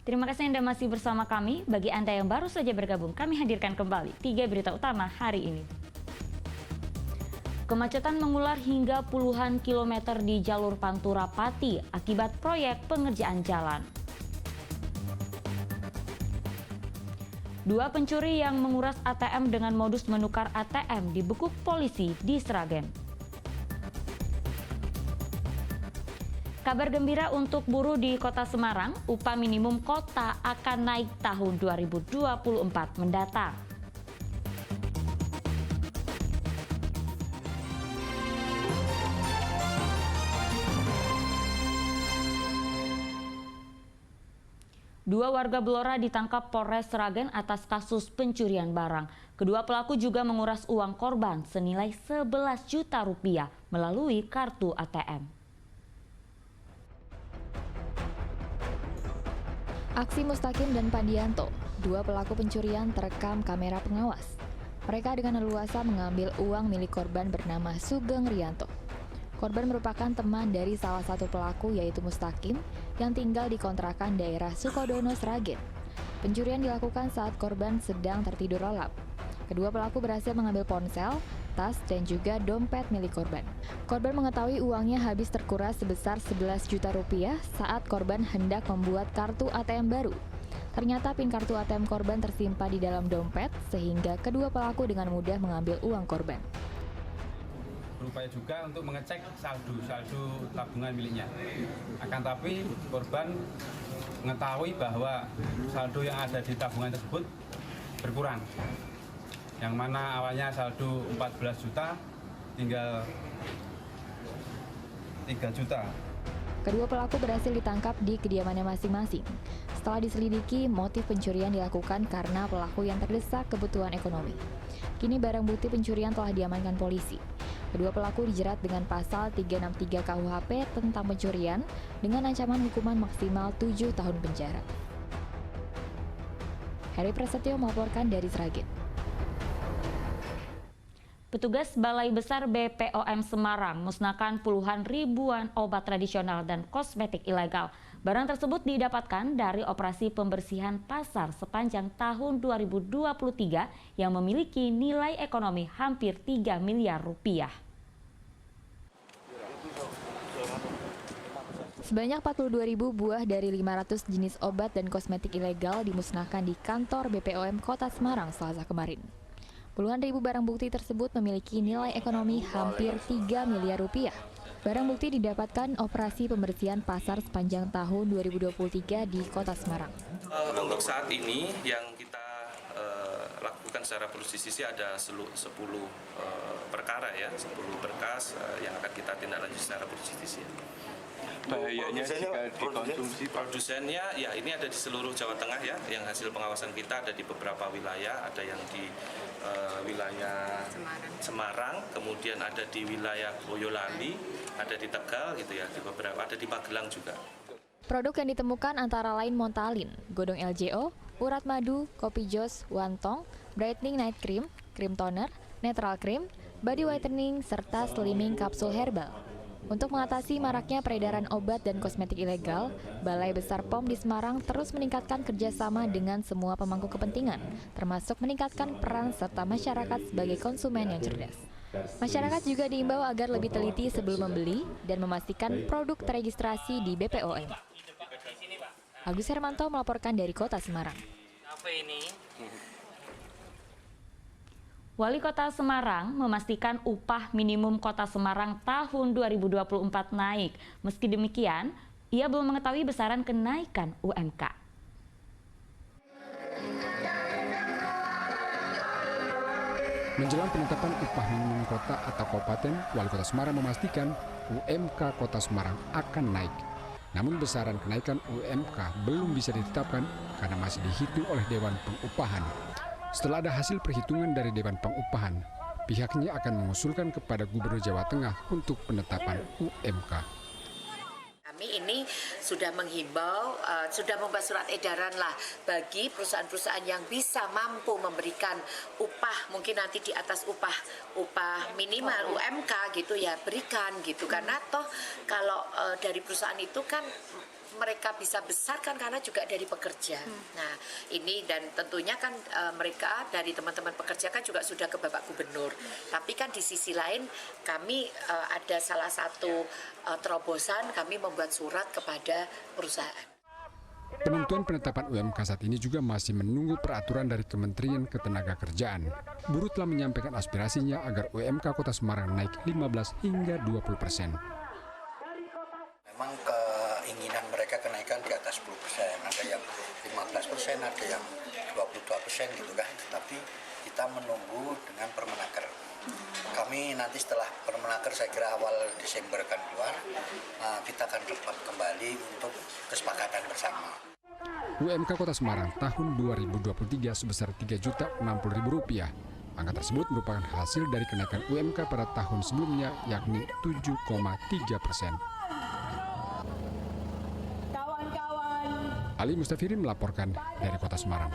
Terima kasih Anda masih bersama kami. Bagi Anda yang baru saja bergabung, kami hadirkan kembali 3 berita utama hari ini. Kemacetan mengular hingga puluhan kilometer di jalur Pantura Pati akibat proyek pengerjaan jalan. 2 pencuri yang menguras ATM dengan modus menukar ATM dibekuk polisi di Sragen. Kabar gembira untuk buruh di Kota Semarang, upah minimum kota akan naik tahun 2024 mendatang. Dua warga Blora ditangkap Polres Sragen atas kasus pencurian barang. Kedua pelaku juga menguras uang korban senilai 11 juta rupiah melalui kartu ATM. Aksi Mustaqim dan Pandianto, dua pelaku pencurian terekam kamera pengawas. Mereka dengan leluasa mengambil uang milik korban bernama Sugeng Rianto. Korban merupakan teman dari salah satu pelaku yaitu Mustaqim yang tinggal di kontrakan daerah Sukodono, Sragen. Pencurian dilakukan saat korban sedang tertidur lelap. Kedua pelaku berhasil mengambil ponsel, tas, dan juga dompet milik korban. Korban mengetahui uangnya habis terkuras sebesar 11 juta rupiah saat korban hendak membuat kartu ATM baru. Ternyata PIN kartu ATM korban tersimpan di dalam dompet sehingga kedua pelaku dengan mudah mengambil uang korban. Berupaya juga untuk mengecek saldo tabungan miliknya. Akan tapi korban mengetahui bahwa saldo yang ada di tabungan tersebut berkurang. Yang mana awalnya saldo 14 juta tinggal 3 juta. Kedua pelaku berhasil ditangkap di kediamannya masing-masing. Setelah diselidiki, motif pencurian dilakukan karena pelaku yang terdesak kebutuhan ekonomi. Kini barang bukti pencurian telah diamankan polisi. Kedua pelaku dijerat dengan pasal 363 KUHP tentang pencurian dengan ancaman hukuman maksimal 7 tahun penjara. Heri Prasetyo melaporkan dari Sragen. Petugas Balai Besar BPOM Semarang musnahkan puluhan ribuan obat tradisional dan kosmetik ilegal. Barang tersebut didapatkan dari operasi pembersihan pasar sepanjang tahun 2023 yang memiliki nilai ekonomi hampir 3 miliar rupiah. Sebanyak 42.000 buah dari 500 jenis obat dan kosmetik ilegal dimusnahkan di kantor BPOM Kota Semarang Selasa kemarin. Puluhan ribu barang bukti tersebut memiliki nilai ekonomi hampir 3 miliar rupiah. Barang bukti didapatkan operasi pembersihan pasar sepanjang tahun 2023 di Kota Semarang. Untuk saat ini yang kita lakukan secara prosesisi ada 10 perkara ya, 10 berkas yang akan kita tindak lanjut secara prosesisi. Bahayanya jika dikonsumsi produsennya ya ini ada di seluruh Jawa Tengah ya, yang hasil pengawasan kita ada di beberapa wilayah, ada yang di wilayah Semarang, kemudian ada di wilayah Boyolali, ada di Tegal gitu ya, di beberapa ada di Magelang juga. Produk yang ditemukan antara lain Montalin, Godong LJO, urat madu, kopi jos, wantong, brightening night cream, cream toner, netral cream, body whitening, serta slimming kapsul herbal. Untuk mengatasi maraknya peredaran obat dan kosmetik ilegal, Balai Besar POM di Semarang terus meningkatkan kerjasama dengan semua pemangku kepentingan, termasuk meningkatkan peran serta masyarakat sebagai konsumen yang cerdas. Masyarakat juga diimbau agar lebih teliti sebelum membeli dan memastikan produk teregistrasi di BPOM. Agus Hermanto melaporkan dari Kota Semarang. Apa ini? Wali Kota Semarang memastikan upah minimum Kota Semarang tahun 2024 naik. Meski demikian, ia belum mengetahui besaran kenaikan UMK. Menjelang penetapan upah minimum kota atau kabupaten, Wali Kota Semarang memastikan UMK Kota Semarang akan naik. Namun besaran kenaikan UMK belum bisa ditetapkan karena masih dihitung oleh Dewan Pengupahan. Setelah ada hasil perhitungan dari Dewan Pengupahan, pihaknya akan mengusulkan kepada Gubernur Jawa Tengah untuk penetapan UMK. Kami ini sudah menghimbau, sudah membuat surat edaran lah bagi perusahaan-perusahaan yang bisa mampu memberikan upah, mungkin nanti di atas upah minimal UMK gitu ya, berikan gitu. Karena toh kalau dari perusahaan itu kan mereka bisa besar kan karena juga dari pekerja. Nah, ini dan tentunya kan mereka dari teman-teman pekerja kan juga sudah ke Bapak Gubernur. Tapi kan di sisi lain kami ada salah satu terobosan, kami membuat surat kepada perusahaan. Penentuan penetapan UMK saat ini juga masih menunggu peraturan dari Kementerian Ketenagakerjaan. Buruh telah menyampaikan aspirasinya agar UMK Kota Semarang naik 15 hingga 20%. Memang keinginan mereka kenaikan di atas 10%, ada yang 15%, ada yang 22% gitu kan. Tetapi kita menunggu dengan Permenaker. Kami nanti setelah Permenaker saya kira awal Desember akan keluar, kita akan rapat kembali untuk kesepakatan bersama. UMK Kota Semarang tahun 2023 sebesar Rp3.060.000. Angka tersebut merupakan hasil dari kenaikan UMK pada tahun sebelumnya, yakni 7,3%. Ali Mustafirin melaporkan dari Kota Semarang.